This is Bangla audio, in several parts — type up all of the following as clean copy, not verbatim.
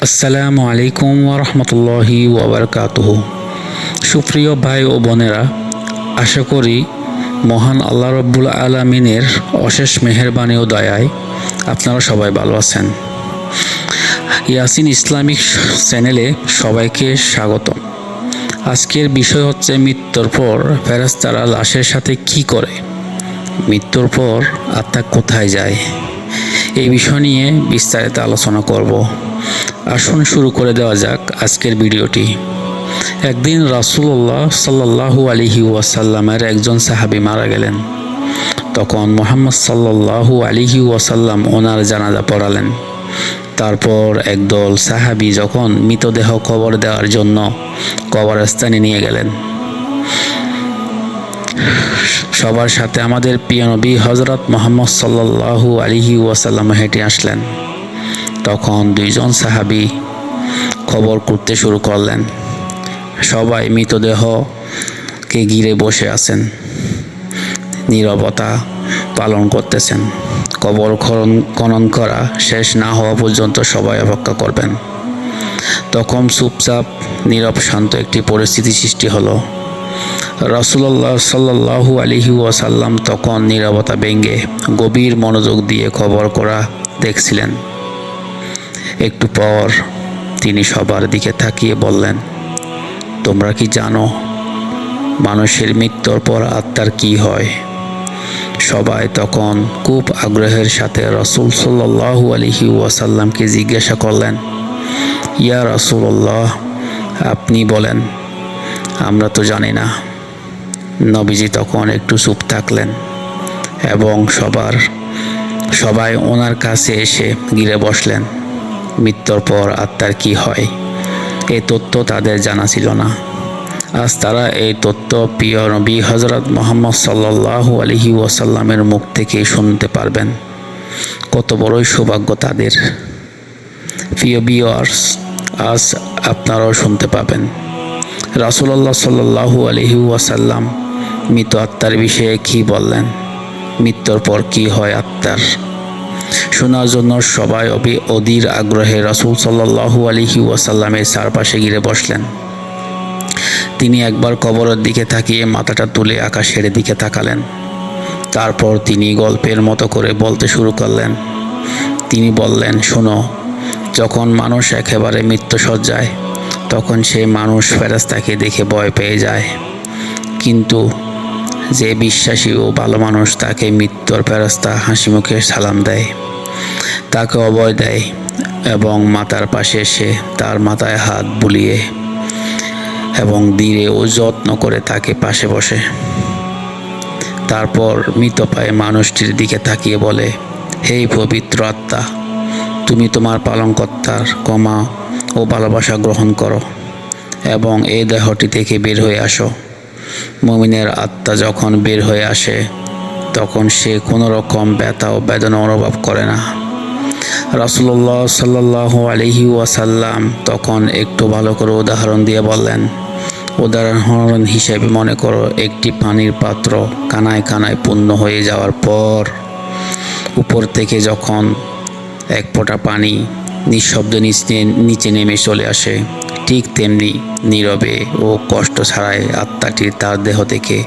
আসসালামু আলাইকুম ওরহমতুল্লাহি ওবরকাতুহু। সুপ্রিয় ভাই ও বোনেরা, আশা করি মহান আল্লাহ রব্বুল আলামিনের অশেষ মেহেরবানি ও দয়ায় আপনারা সবাই ভালো আছেন। ইয়াসিন ইসলামিক চ্যানেলে সবাইকে স্বাগত। আজকের বিষয় হচ্ছে মৃত্যুর পর ফেরেশতারা লাশের সাথে কি করে, মৃত্যুর পর আত্মা কোথায় যায়, এই বিষয় নিয়ে বিস্তারিত আলোচনা করব। আসুন শুরু করে দেওয়া যাক আজকের ভিডিওটি। একদিন রাসূলুল্লাহ সাল্লাল্লাহু আলাইহি ওয়াসাল্লামের একজন সাহাবী মারা গেলেন। তখন মুহাম্মদ সাল্লাল্লাহু আলাইহি ওয়াসাল্লাম ওনার জানাজা পড়ালেন। তারপর একদল সাহাবী যখন মৃতদেহ কবর দেওয়ার জন্য কবরস্থানে নিয়ে গেলেন, সবার সাথে আমাদের প্রিয় নবী হযরত মুহাম্মদ সাল্লাল্লাহু আলাইহি ওয়াসাল্লাম হেঁটে আসলেন। তখন দুইজন সাহাবী খবর করতে শুরু করলেন। সবাই মৃতদেহকে ঘিরে বসে আছেন, নীরবতা পালন করতেছেন। কবর খনন করা শেষ না হওয়া পর্যন্ত সবাই অপেক্ষা করবেন। তখন চুপচাপ নীরব শান্ত একটি পরিস্থিতি সৃষ্টি হলো। রাসূলুল্লাহ সাল্লাল্লাহু আলাইহি ওয়াসাল্লাম তখন নীরবতা ভেঙে গভীর মনোযোগ দিয়ে খবর করা দেখছিলেন। একটু পর তিনি সবার দিকে তাকিয়ে বললেন, তোমরা কি জানো মানুষের মৃত্যুর পর আত্মার কি হয়? সবাই তখন খুব আগ্রহের সাথে রাসূল সাল্লাল্লাহু আলাইহি ওয়াসাল্লামকে জিজ্ঞাসা করলেন, ইয়া রাসূলুল্লাহ, আপনি বলেন, আমরা তো জানি না। নবীজি তখন একটু চুপ থাকলেন এবং সবাই ওনার কাছে এসে ঘিরে বসলেন। মৃত্যুর পর আত্মার কি হয়, এই তথ্য তাদের জানা ছিল না। আজ তারা এই তথ্য প্রিয় নবী হযরত মুহাম্মদ সাল্লাল্লাহু আলাইহি ওয়াসাল্লামের মুখ থেকে শুনতে পারবেন। কত বড়ই সৌভাগ্য তাদের। প্রিয় ভিউয়ার্স, আজ আপনারাও শুনতে পাবেন রাসূলুল্লাহ সাল্লাল্লাহু আলাইহি ওয়াসাল্লাম মৃত আত্মার বিষয়ে কি বললেন, মৃত্যুর পর কি হয় আত্মার। শোনার জন্য সবাই অধীর আগ্রহে রাসূল সাল্লাল্লাহু আলাইহি ওয়াসাল্লামের চারপাশে ঘিরে বসলেন। তিনি একবার কবরের দিকে তাকিয়ে মাথাটা তুলে আকাশের দিকে তাকালেন। তারপর তিনি গল্পের মতো করে বলতে শুরু করলেন। তিনি বললেন, শোনো, যখন মানুষ একেবারে মৃত্যুশয্যায়, তখন সে মানুষ ফেরেশতাকে দেখে ভয় পেয়ে যায়। কিন্তু যে বিশ্বাসী ও ভালো মানুষ, তাকে মৃত্যুর ফেরেশতা হাসিমুখে সালাম দেয়, তাকে অভয় দেয় এবং মাথার পাশে এসে তার মাথায় হাত বুলিয়ে এবং ধীরে ও যত্ন করে তাকে পাশে বসে। তারপর মৃত পায়ে মানুষটির দিকে তাকিয়ে বলে, হে পবিত্র আত্মা, তুমি তোমার পালনকর্তার ক্ষমা ও ভালোবাসা গ্রহণ করো এবং এই দেহটি থেকে বের হয়ে আসো। মুমিনের আত্মা যখন বের হয়ে আসে, তখন সে কোনো রকম ব্যথা ও বেদনা অনুভব করে না। রাসূলুল্লাহ সাল্লাল্লাহু আলাইহি ওয়াসাল্লাম তখন একটু ভালো করে উদাহরণ দিয়ে বললেন, উদাহরণ হিসেবে মনে করো, একটি পানির পাত্র কানায় কানায় পূর্ণ হয়ে যাওয়ার পর উপর থেকে যখন এক ফোঁটা পানি নিঃশব্দে নিচে নেমে চলে আসে, ঠিক তেমনি নীরবে ও কষ্ট ছাড়াই আত্মাটি তার দেহ থেকে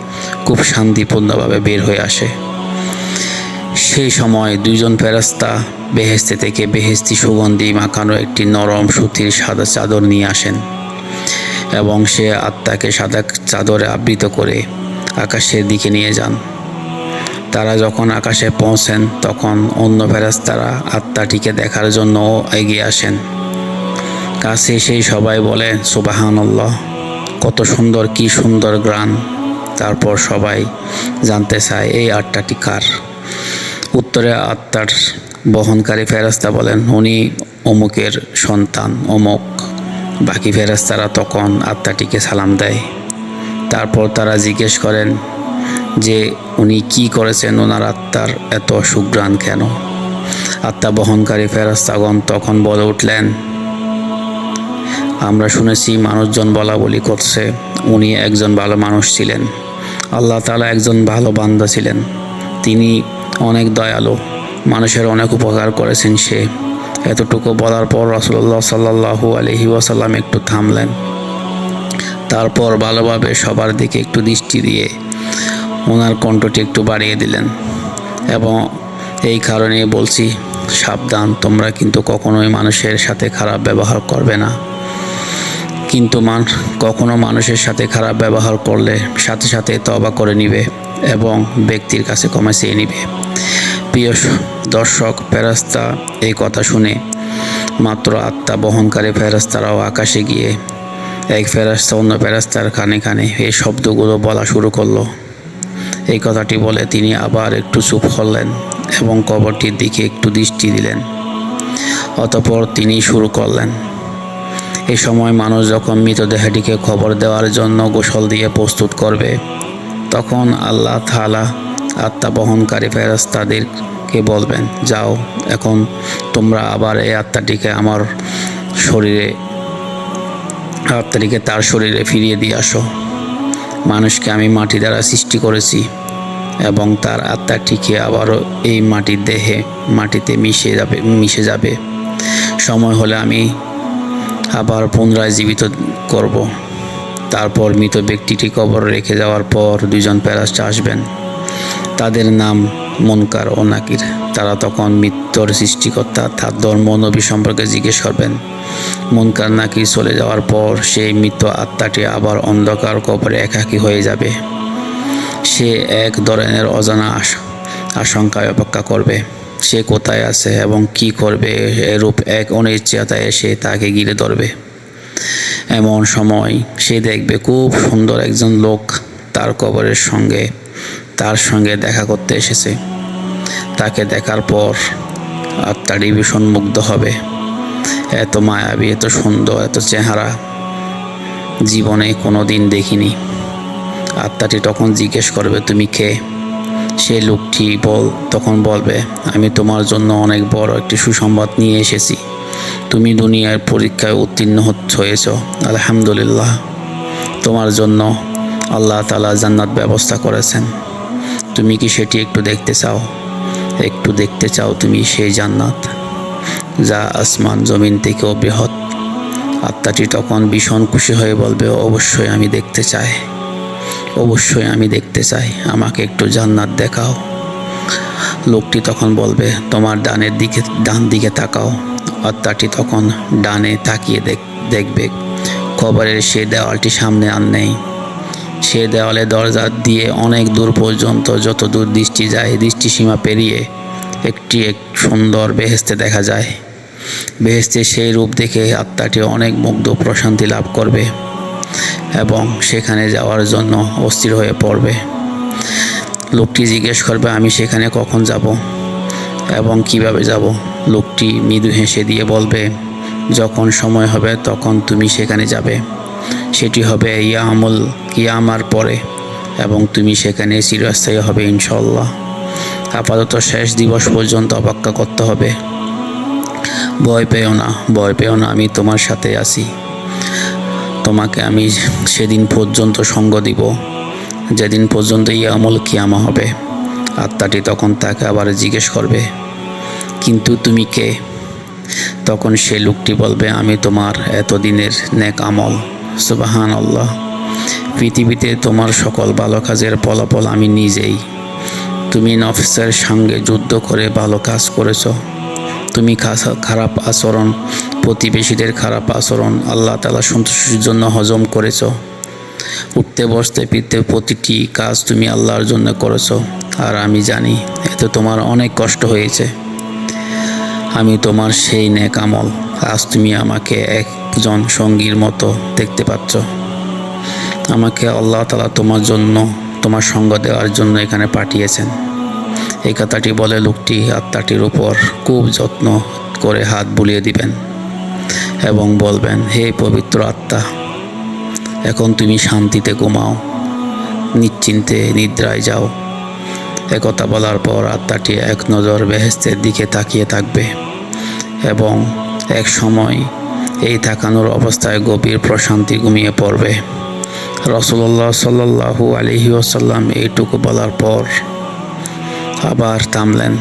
খুব শান্তিপূর্ণভাবে বের হয়ে আসে। সেই সময় দুইজন ফেরেশতা বেহেশত থেকে বেহেশতি সুগন্ধি মাখানো একটি নরম সুতির সাদা চাদর নিয়ে আসেন এবং সে আত্মাকে সাদা চাদরে আবৃত করে আকাশের দিকে নিয়ে যান। তারা যখন আকাশে পৌঁছেন, তখন অন্য ফেরেশতারা আত্মাটিকে দেখার জন্য এগিয়ে আসেন। কাছে সেই সবাই বলে, সুবহানাল্লাহ, কত সুন্দর, কি সুন্দর ঘ্রাণ। তারপর সবাই জানতে চায়, এই আত্মাটি কার? উত্তরে আত্মার বহনকারী ফেরেশতা বলেন, উনি অমুকের সন্তান অমুক। বাকি ফেরেশতারা তখন আত্মাটিকে সালাম দেয়। তারপর তারা জিজ্ঞেস করেন যে উনি কি করেছেন, ওনার আত্মার এত সুঘ্রাণ কেন? আত্মা বহনকারী ফেরেশতাগণ তখন বলে উঠলেন, আমরা শুনেছি মানুষজন বলা বলি করছে উনি একজন ভালো মানুষ ছিলেন, আল্লাহ তাআলা একজন ভালো বান্দা ছিলেন, তিনি অনেক দয়ালু, মানুষের অনেক উপকার করেছেন সে, এতটুকু বলার পর রাসূলুল্লাহ সাল্লাল্লাহু আলাইহি ওয়াসাল্লাম একটু থামলেন। তারপর ভালোভাবে সবার দিকে একটু দৃষ্টি দিয়ে ওনার কণ্ঠটি একটু বাড়িয়ে দিলেন এবং এই কারণেই বলছি, সাবধান, তোমরা কিন্তু কখনোই মানুষের সাথে খারাপ ব্যবহার করবে না। কিন্তু কখনো মানুষের সাথে খারাপ ব্যবহার করলে সাথে সাথে তওবা করে নিবে এবং ব্যক্তির কাছে ক্ষমা চেয়ে নিবে। প্রিয় দর্শক, ফেরেশতা এই কথা শুনে মাত্র আত্মা বহনকারী ফেরেশতারাও আকাশে গিয়ে এক ফেরেশতা অন্য ফেরেশতার কানে কানে এই শব্দগুলো বলা শুরু করলো। এই কথাটি বলে তিনি আবার একটু চুপ করলেন এবং কবরটির দিকে একটু দৃষ্টি দিলেন। অতঃপর তিনি শুরু করলেন, এই সময় মানুষ যখন মৃতদেহটিকে খবর দেওয়ার জন্য গোসল দিয়ে প্রস্তুত করবে, তখন আল্লাহ তাআলা আত্মা বহনকারী ফেরেশতাদেরকে বলবেন, যাও, এখন তোমরা আবার এই আত্মাটিকে তার শরীরে ফিরিয়ে দিয়ে আসো। মানুষকে আমি মাটি দ্বারা সৃষ্টি করেছি এবং তার আত্মাটিকে আবারও এই মাটিতে মিশে যাবে। সময় হলে আমি আবার পুনরায় জীবিত করব। তারপর মৃত ব্যক্তিটি কবরে রেখে যাওয়ার পর দুজন ফেরেশতা আসবেন। তাদের নাম মুনকার ও নাকির। তারা তখন মৃত্যুর সৃষ্টিকর্তা তার ধর্ম নবী সম্পর্কে জিজ্ঞেস করবেন। মুনকার নাকির চলে যাওয়ার পর সেই মৃত আত্মাটি আবার অন্ধকার কবরে একাকী হয়ে যাবে। সে এক ধরনের অজানা আশঙ্কায় অপেক্ষা করবে। সে কোথায় আছে এবং কি করবে, এরূপ এক অনিশ্চয়তা এসে তাকে ঘিরে ধরবে। এমন সময় সে দেখবে খুব সুন্দর একজন লোক তার কবরের তার সঙ্গে দেখা করতে এসেছে। তাকে দেখার পর আত্মাটি ভীষণ মুগ্ধ হবে। এত মায়াবী, এত সুন্দর, এত চেহারা জীবনে কোনো দিন দেখিনি। আত্মাটি তখন জিজ্ঞেস করবে, তুমি কে? সে লোকটি তখন বলবে, আমি তোমার জন্য অনেক বড় একটি সুসংবাদ নিয়ে এসেছি। তুমি দুনিয়ার পরীক্ষায় উত্তীর্ণ হয়েছ, আলহামদুলিল্লাহ। তোমার জন্য আল্লাহ তাআলা জান্নাত ব্যবস্থা করেছেন। তুমি কি সেটি একটু দেখতে চাও তুমি সেই জান্নাত, যা আসমান জমিন থেকেও বৃহৎ? আত্মাটি তখন ভীষণ খুশি হয়ে বলবে, অবশ্যই আমি দেখতে চাই, আমাকে একটু জান্নাত দেখাও। লোকটি তখন বলবে, তোমার ডান দিকে তাকাও। আত্মাটি তখন ডানে তাকিয়ে দেখবে কবরের সে দেওয়ালটি সামনে আর নেই। সে দেওয়ালে দরজা দিয়ে অনেক দূর পর্যন্ত, যত দূর দৃষ্টি যায়, দৃষ্টিসীমা পেরিয়ে এক সুন্দর বেহেশতে দেখা যায়। বেহেশতে সেই রূপ দেখে আত্মাটি অনেক মুগ্ধ প্রশান্তি লাভ করবে এবং সেখানে যাওয়ার জন্য অস্থির হয়ে পড়বে। লোকটি জিজ্ঞেস করবে, আমি সেখানে কখন যাব এবং কিভাবে যাব? লোকটি মৃদু হেসে দিয়ে বলবে, যখন সময় হবে তখন তুমি সেখানে যাবে। সেটি হবে ইয়ামুল কিয়ামার পরে এবং তুমি সেখানে চিরস্থায়ী হবে ইনশাআল্লাহ। আপাতত শেষ দিবস পর্যন্ত অপেক্ষা করতে হবে। ভয় পেও না, আমি তোমার সাথে আছি। তোমাকে আমি সেদিন পর্যন্ত সঙ্গ দিব যেদিন পর্যন্ত ইয়ামুল কিয়ামা হবে। আত্মাটি তখন তাকে আবার জিজ্ঞেস করবে, কিন্তু তুমি কে? তখন সে লোকটি বলবে, আমি তোমার এতদিনের নেক আমল। সুবহানাল্লাহ। পৃথিবীতে তোমার সকল ভালো কাজের ফলাফল আমি নিজেই। তুমি নফসের সঙ্গে যুদ্ধ করে ভালো কাজ করেছ। তুমি খারাপ আচরণ, প্রতিবেশীদের খারাপ আচরণ আল্লাহ তাআলা সন্তুষ্টির জন্য হজম করেছ। উঠতে বসতে ফিরতে প্রতিটি কাজ তুমি আল্লাহর জন্য করেছ। আর আমি জানি এতে তোমার অনেক কষ্ট হয়েছে। আমি তোমার সেই নেক আমল। আজ তুমি আমাকে একজন সঙ্গীর মতো দেখতে পাচ্ছ। আমাকে আল্লাহ তাআলা তোমার সঙ্গ দেওয়ার জন্য এখানে পাঠিয়েছেন। এই কথাটি বলে লোকটি আত্মাটির উপর খুব যত্ন করে হাত বুলিয়ে দিবেন এবং বলবেন, হে পবিত্র আত্মা, এখন তুমি শান্তিতে ঘুমাও, নিশ্চিন্তে নিদ্রায় যাও। একথা বলার পর আত্মাটি এক নজর বেহেশতের দিকে তাকিয়ে থাকবে এবং এক সময় এই তাকানোর অবস্থায় গভীর প্রশান্তি ঘুমিয়ে পড়বে। রাসূলুল্লাহ সাল্লাল্লাহু আলাইহি ওয়াসাল্লাম এইটুকু বলার পর আবার থামলেন।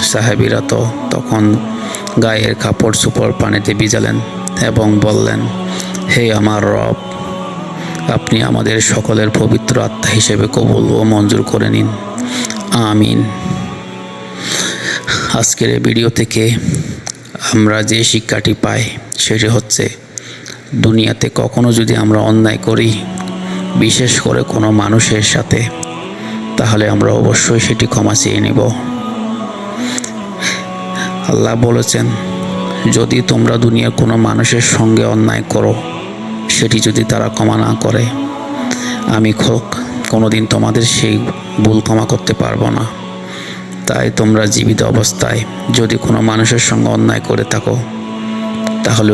সাহাবীরা তো তখন গায়ের কাপড় চোপড় পানিতে ভিজালেন এবং বললেন, হে আমার রব, আপনি আমাদের সকলের পবিত্র আত্মা হিসেবে কবুল ও মঞ্জুর করে নিন, আমিন। আজকের এই ভিডিও থেকে আমরা যে শিক্ষাটি পাই সেটি হচ্ছে, দুনিয়াতে কখনো যদি আমরা অন্যায় করি, বিশেষ করে কোনো মানুষের সাথে, তাহলে আমরা অবশ্যই সেটি ক্ষমা চেয়ে নেব। আল্লাহ বলেছেন, যদি তোমরা দুনিয়ার কোনো মানুষের সঙ্গে অন্যায় করো, সেটি যদি তারা ক্ষমা না করে, আমি কোনোদিন তোমাদের সেই ভুল ক্ষমা করতে পারবো না। তাই তোমরা জীবিত অবস্থায় যদি কোনো মানুষের সঙ্গে অন্যায় করে থাকো, তাহলে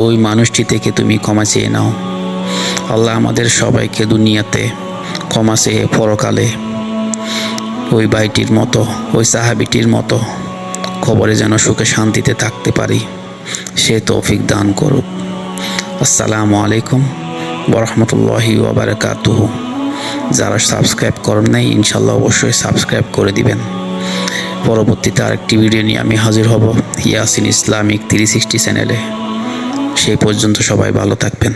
ওই মানুষটি থেকে তুমি ক্ষমা চেয়ে নাও। আল্লাহ আমাদের সবাইকে দুনিয়াতে ক্ষমা চেয়ে পরকালে ওই ভাইটির মতো, ওই সাহাবীটির মতো কবরে যেন সুখে শান্তিতে থাকতে পারি, সে তৌফিক দান করুক। আসসালামু আলাইকুম ওয়া রাহমাতুল্লাহি ওয়া বারাকাতুহু। যারা সাবস্ক্রাইব করেন নাই, ইনশাল্লাহ অবশ্যই সাবস্ক্রাইব করে দিবেন। পরবর্তীতে আরেকটি ভিডিও নিয়ে আমি হাজির হব ইয়াসিন ইসলামিক 360 চ্যানেলে। সেই পর্যন্ত সবাই ভালো থাকবেন।